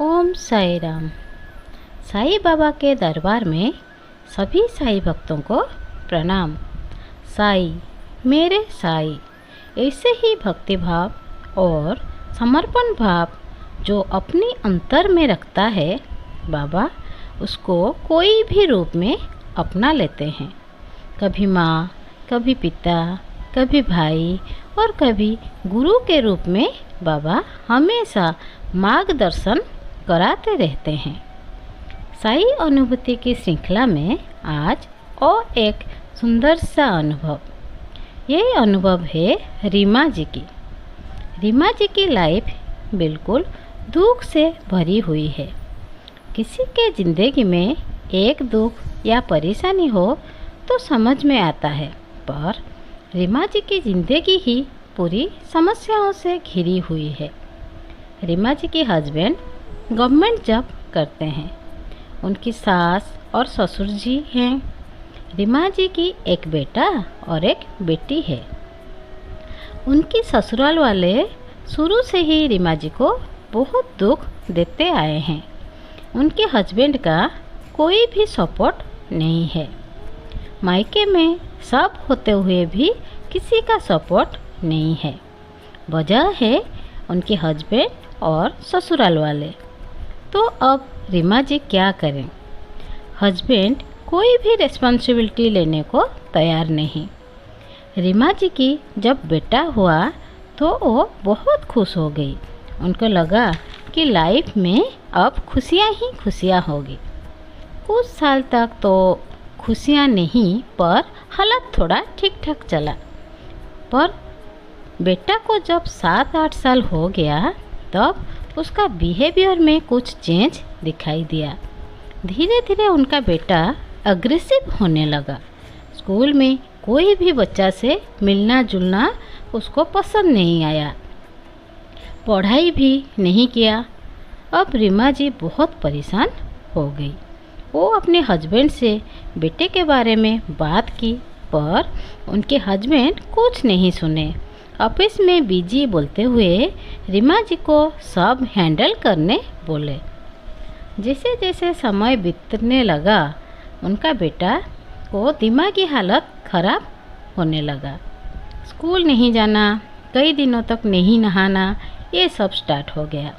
ओम साई राम। साईं बाबा के दरबार में सभी साईं भक्तों को प्रणाम। साई मेरे साई, ऐसे ही भक्ति भाव और समर्पण भाव जो अपने अंतर में रखता है, बाबा उसको कोई भी रूप में अपना लेते हैं। कभी माँ, कभी पिता, कभी भाई और कभी गुरु के रूप में बाबा हमेशा मार्गदर्शन कराते रहते हैं। साई अनुभूति की श्रृंखला में आज और एक सुंदर सा अनुभव। ये अनुभव है रीमा जी की। रीमा जी की लाइफ बिल्कुल दुख से भरी हुई है। किसी के ज़िंदगी में एक दुख या परेशानी हो तो समझ में आता है, पर रीमा जी की ज़िंदगी ही पूरी समस्याओं से घिरी हुई है। रीमा जी के हस्बैंड गवर्नमेंट जॉब करते हैं। उनकी सास और ससुर जी हैं। रीमा जी की एक बेटा और एक बेटी है। उनकी ससुराल वाले शुरू से ही रीमा जी को बहुत दुख देते आए हैं। उनके हस्बैंड का कोई भी सपोर्ट नहीं है। मायके में सब होते हुए भी किसी का सपोर्ट नहीं है। वजह है उनके हस्बैंड और ससुराल वाले। तो अब रीमा जी क्या करें? हस्बैंड कोई भी रिस्पॉन्सिबिलिटी लेने को तैयार नहीं। रीमा जी की जब बेटा हुआ तो वो बहुत खुश हो गई। उनको लगा कि लाइफ में अब खुशियाँ ही खुशियाँ होगी। कुछ साल तक तो खुशियाँ नहीं, पर हालत थोड़ा ठीक ठाक चला। पर बेटा को जब 7-8 साल हो गया तब उसका बिहेवियर में कुछ चेंज दिखाई दिया। धीरे धीरे उनका बेटा अग्रेसिव होने लगा। स्कूल में कोई भी बच्चा से मिलना जुलना उसको पसंद नहीं आया। पढ़ाई भी नहीं किया। अब रीमा जी बहुत परेशान हो गई। वो अपने हस्बैंड से बेटे के बारे में बात की, पर उनके हस्बैंड कुछ नहीं सुने। ऑफिस में बिजी बोलते हुए रीमा जी को सब हैंडल करने बोले। जैसे जैसे समय बीतने लगा, उनका बेटा को दिमागी हालत खराब होने लगा। स्कूल नहीं जाना, कई दिनों तक नहीं नहाना, ये सब स्टार्ट हो गया।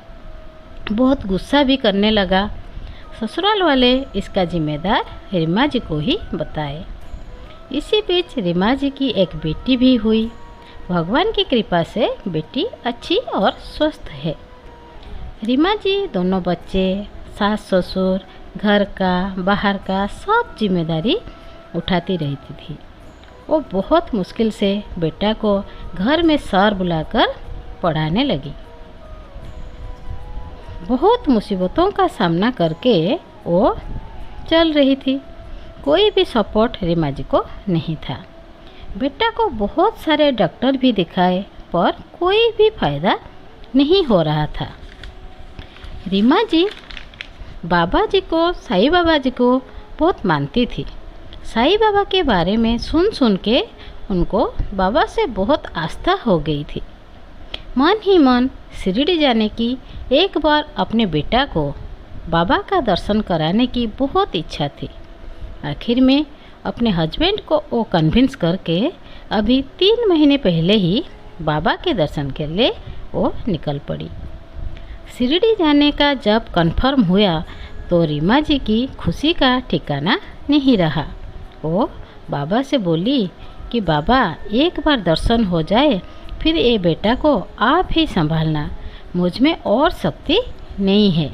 बहुत गुस्सा भी करने लगा। ससुराल वाले इसका जिम्मेदार रीमा जी को ही बताए। इसी बीच रीमा जी की एक बेटी भी हुई। भगवान की कृपा से बेटी अच्छी और स्वस्थ है। रीमा जी दोनों बच्चे, सास ससुर, घर का बाहर का सब जिम्मेदारी उठाती रहती थी। वो बहुत मुश्किल से बेटा को घर में सर बुलाकर पढ़ाने लगी। बहुत मुसीबतों का सामना करके वो चल रही थी। कोई भी सपोर्ट रीमा जी को नहीं था। बेटा को बहुत सारे डॉक्टर भी दिखाए, पर कोई भी फायदा नहीं हो रहा था। रीमा जी बाबा जी को, साईं बाबा जी को बहुत मानती थी। साईं बाबा के बारे में सुन सुन के उनको बाबा से बहुत आस्था हो गई थी। मन ही मन शिरडी जाने की, एक बार अपने बेटा को बाबा का दर्शन कराने की बहुत इच्छा थी। आखिर में अपने हस्बैंड को वो कन्विंस करके अभी 3 महीने पहले ही बाबा के दर्शन के लिए वो निकल पड़ी। शिरडी जाने का जब कंफर्म हुआ तो रीमा जी की खुशी का ठिकाना नहीं रहा। वो बाबा से बोली कि बाबा एक बार दर्शन हो जाए, फिर ये बेटा को आप ही संभालना, मुझ में और शक्ति नहीं है।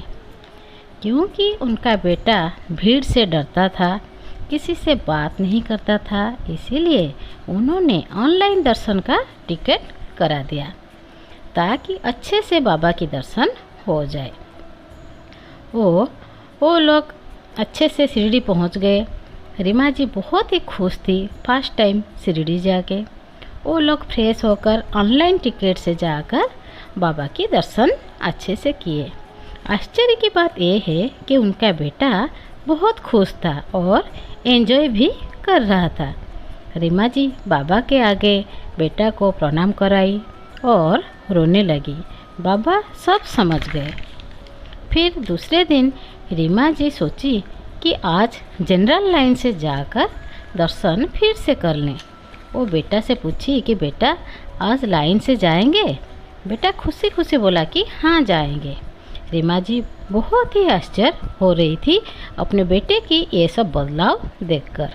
क्योंकि उनका बेटा भीड़ से डरता था, किसी से बात नहीं करता था, इसीलिए उन्होंने ऑनलाइन दर्शन का टिकट करा दिया ताकि अच्छे से बाबा की दर्शन हो जाए। वो लोग अच्छे से शिरडी पहुंच गए। रीमा जी बहुत ही खुश थी फर्स्ट टाइम शिरडी जाके। वो लोग फ्रेश होकर ऑनलाइन टिकट से जाकर बाबा की दर्शन अच्छे से किए। आश्चर्य की बात यह है कि उनका बेटा बहुत खुश था और एंजॉय भी कर रहा था। रीमा जी बाबा के आगे बेटा को प्रणाम कराई और रोने लगी। बाबा सब समझ गए। फिर दूसरे दिन रीमा जी सोची कि आज जनरल लाइन से जाकर दर्शन फिर से कर लें। वो बेटा से पूछी कि बेटा आज लाइन से जाएंगे? बेटा खुशी खुशी बोला कि हाँ जाएंगे। रीमा जी बहुत ही आश्चर्य हो रही थी अपने बेटे की ये सब बदलाव देखकर।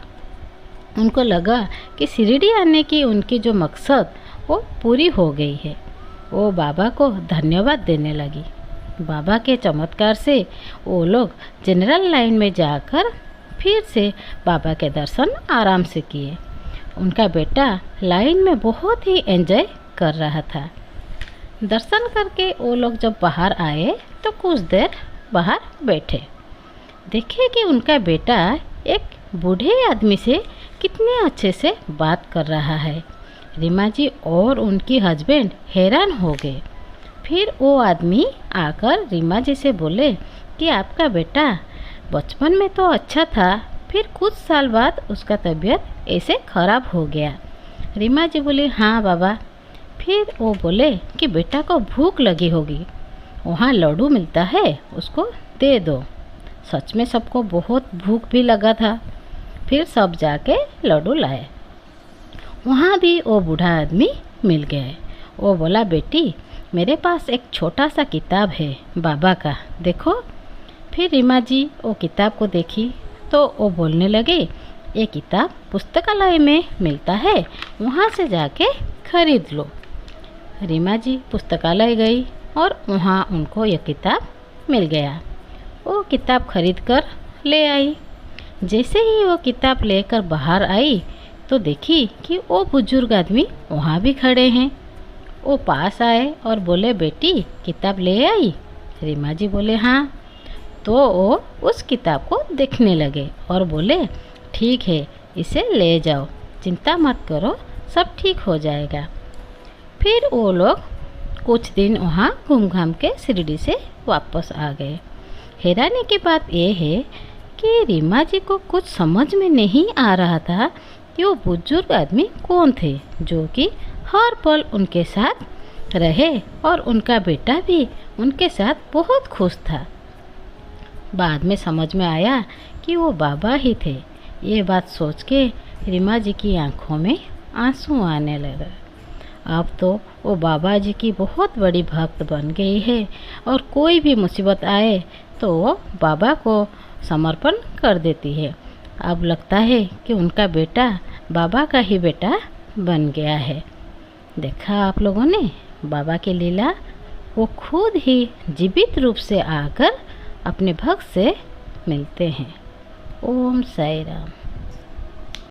उनको लगा कि शिरडी आने की उनकी जो मकसद वो पूरी हो गई है। वो बाबा को धन्यवाद देने लगी। बाबा के चमत्कार से वो लोग जनरल लाइन में जाकर फिर से बाबा के दर्शन आराम से किए। उनका बेटा लाइन में बहुत ही एंजॉय कर रहा था। दर्शन करके वो लोग जब बाहर आए तो कुछ देर बाहर बैठे। देखे कि उनका बेटा एक बूढ़े आदमी से कितने अच्छे से बात कर रहा है। रीमा जी और उनकी हस्बैंड हैरान हो गए। फिर वो आदमी आकर रीमा जी से बोले कि आपका बेटा बचपन में तो अच्छा था, फिर कुछ साल बाद उसका तबीयत ऐसे खराब हो गया। रीमा जी बोली हाँ बाबा। फिर वो बोले कि बेटा को भूख लगी होगी, वहाँ लड्डू मिलता है उसको दे दो। सच में सबको बहुत भूख भी लगा था। फिर सब जाके लड्डू लाए। वहाँ भी वो बूढ़ा आदमी मिल गए। वो बोला बेटी मेरे पास एक छोटा सा किताब है बाबा का, देखो। फिर रीमा जी वो किताब को देखी तो वो बोलने लगे ये किताब पुस्तकालय में मिलता है, वहाँ से जाके खरीद लो। रीमा जी पुस्तकालय गई और वहाँ उनको यह किताब मिल गया। वो किताब खरीद कर ले आई। जैसे ही वो किताब लेकर बाहर आई तो देखी कि वो बुजुर्ग आदमी वहाँ भी खड़े हैं। वो पास आए और बोले बेटी किताब ले आई? रीमा जी बोले हाँ। तो वो उस किताब को देखने लगे और बोले ठीक है इसे ले जाओ, चिंता मत करो, सब ठीक हो जाएगा। फिर वो लोग कुछ दिन वहाँ घूम घाम के शिरडी से वापस आ गए। हैरानी की बात यह है कि रीमा जी को कुछ समझ में नहीं आ रहा था कि वो बुजुर्ग आदमी कौन थे जो कि हर पल उनके साथ रहे और उनका बेटा भी उनके साथ बहुत खुश था। बाद में समझ में आया कि वो बाबा ही थे। ये बात सोच के रीमा जी की आंखों में आंसू आने लगे। अब तो वो बाबा जी की बहुत बड़ी भक्त बन गई है और कोई भी मुसीबत आए तो वो बाबा को समर्पण कर देती है। अब लगता है कि उनका बेटा बाबा का ही बेटा बन गया है। देखा आप लोगों ने बाबा की लीला, वो खुद ही जीवित रूप से आकर अपने भक्त से मिलते हैं। ओम साई राम।